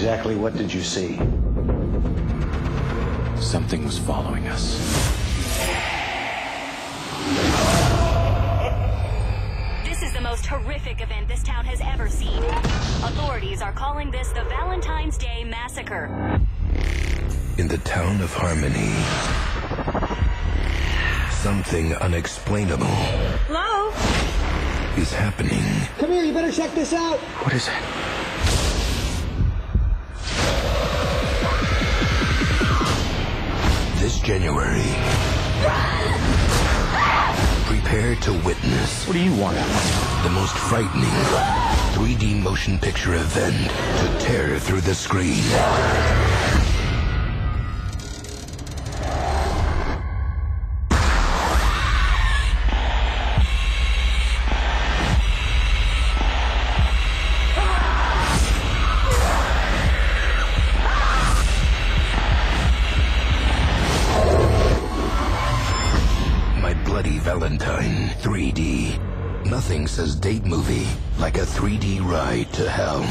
Exactly what did you see? Something was following us. This is the most horrific event this town has ever seen. Authorities are calling this the Valentine's Day Massacre. In the town of Harmony, something unexplainable Hello? is happening. Come here, you better check this out. What is it? This January, prepare to witness What do you want? the most frightening 3D motion picture event to tear through the screen. My Bloody Valentine 3D. Nothing says date movie like a 3D ride to hell.